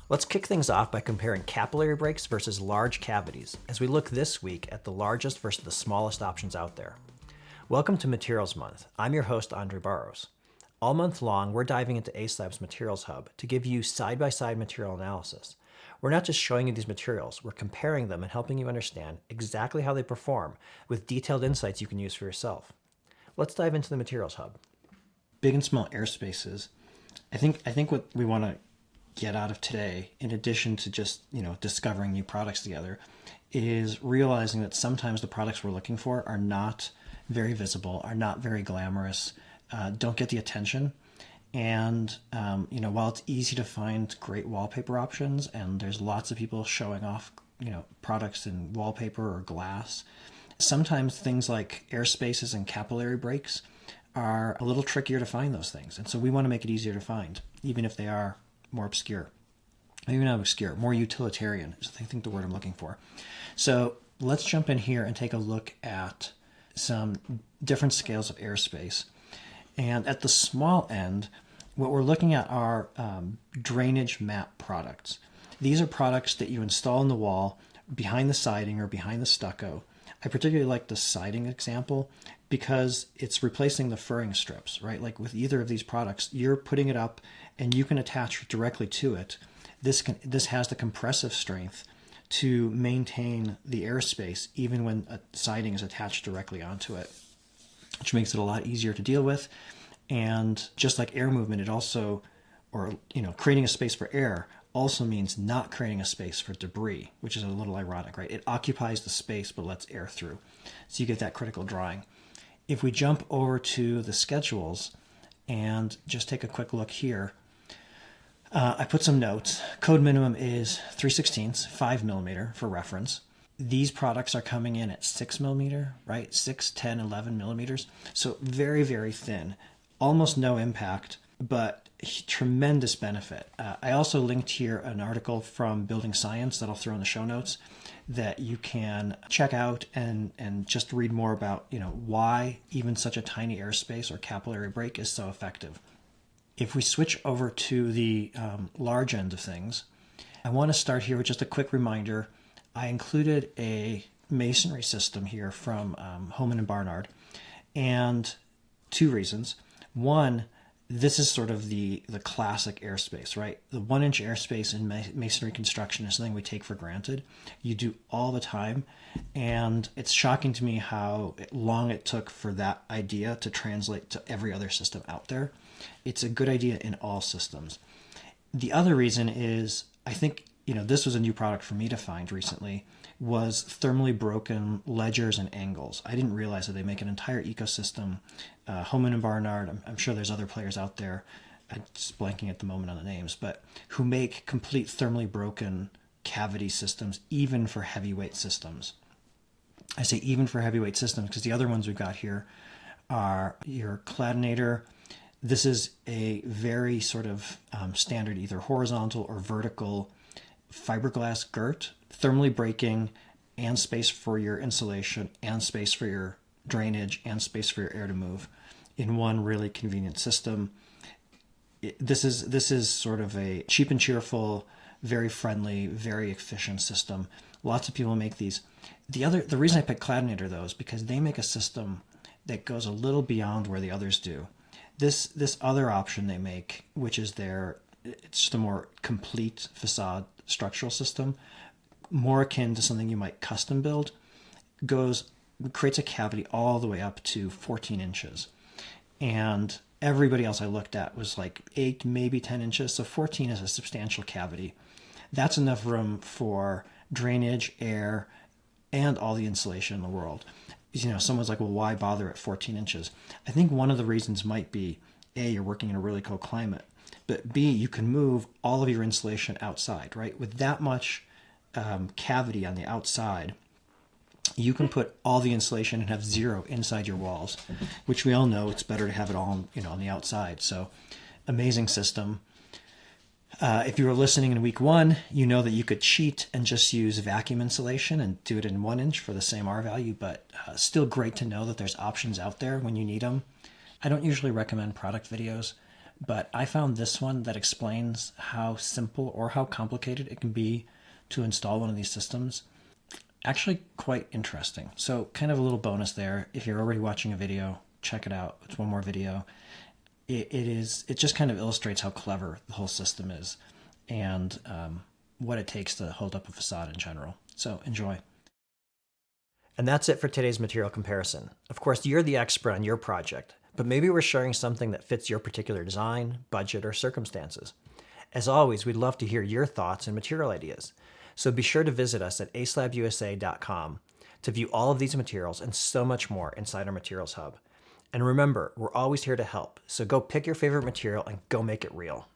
Let's kick things off by comparing capillary breaks versus large cavities as we look this week at the largest versus the smallest options out there. Welcome to Materials Month. I'm your host, Andre Baros. All month long, we're diving into AceLab's Materials Hub to give you side-by-side material analysis. We're not just showing you these materials, we're comparing them and helping you understand exactly how they perform with detailed insights you can use for yourself. Let's dive into the Materials Hub. Big and small airspaces. I think what we want to get out of today, in addition to just, discovering new products together, is realizing that sometimes the products we're looking for are not very visible, are not very glamorous, don't get the attention. And, while it's easy to find great wallpaper options, and there's lots of people showing off, products in wallpaper or glass, sometimes things like airspaces and capillary breaks are a little trickier to find those things. And so we want to make it easier to find, even if they are more obscure. Maybe not obscure, more utilitarian is I think the word I'm looking for. So let's jump in here and take a look at some different scales of airspace. And at the small end, what we're looking at are drainage mat products. These are products that you install in the wall behind the siding or behind the stucco. I particularly like the siding example because it's replacing the furring strips, right? Like with either of these products, you're putting it up and you can attach directly to it. This has the compressive strength to maintain the airspace even when a siding is attached directly onto it, which makes it a lot easier to deal with. And just like air movement, it also, creating a space for air also means not creating a space for debris, which is a little ironic, right? It occupies the space but lets air through. So you get that critical drying. If we jump over to the schedules and just take a quick look here, I put some notes. Code minimum is 3/16, 5 millimeter for reference. These products are coming in at 6 millimeter, right? 6, 10, 11 millimeters. So very, very thin, almost no impact, but tremendous benefit. I also linked here an article from Building Science that I'll throw in the show notes that you can check out and just read more about, why even such a tiny airspace or capillary break is so effective. If we switch over to the large end of things, I want to start here with just a quick reminder. I included a masonry system here from Homan and Barnard, and two reasons. One, this is sort of the classic airspace, right? The 1-inch airspace in masonry construction is something we take for granted. You do all the time, and it's shocking to me how long it took for that idea to translate to every other system out there. It's a good idea in all systems. The other reason is, I think, this was a new product for me to find recently, was thermally broken ledgers and angles. I didn't realize that they make an entire ecosystem. Homan and Barnard, I'm sure there's other players out there, I'm just blanking at the moment on the names, but who make complete thermally broken cavity systems, even for heavyweight systems. I say even for heavyweight systems because the other ones we've got here are your Cladinator. This is a very sort of standard, either horizontal or vertical fiberglass girt, thermally breaking, and space for your insulation, and space for your drainage, and space for your air to move in one really convenient system. This is sort of a cheap and cheerful, very friendly, very efficient system. Lots of people make these. The reason I picked Cladinator though is because they make a system that goes a little beyond where the others do. This other option they make, which is it's just a more complete facade structural system, more akin to something you might custom build, creates a cavity all the way up to 14 inches. And everybody else I looked at was like 8, maybe 10 inches. So 14 is a substantial cavity. That's enough room for drainage, air, and all the insulation in the world. Someone's like, well, why bother at 14 inches? I think one of the reasons might be, A, you're working in a really cold climate, but B, you can move all of your insulation outside, right? With that much cavity on the outside, you can put all the insulation and have zero inside your walls, which we all know it's better to have it all, on the outside. So amazing system. If you were listening in week 1, you know that you could cheat and just use vacuum insulation and do it in 1 inch for the same R value, but still great to know that there's options out there when you need them. I don't usually recommend product videos, but I found this one that explains how simple or how complicated it can be to install one of these systems actually quite interesting. So kind of a little bonus there. If you're already watching a video, check it out. It's one more video. It just kind of illustrates how clever the whole system is and what it takes to hold up a facade in general. So enjoy. And that's it for today's material comparison. Of course, you're the expert on your project, but maybe we're sharing something that fits your particular design, budget, or circumstances. As always, we'd love to hear your thoughts and material ideas. So be sure to visit us at acelabusa.com to view all of these materials and so much more inside our Materials Hub. And remember, we're always here to help, so go pick your favorite material and go make it real.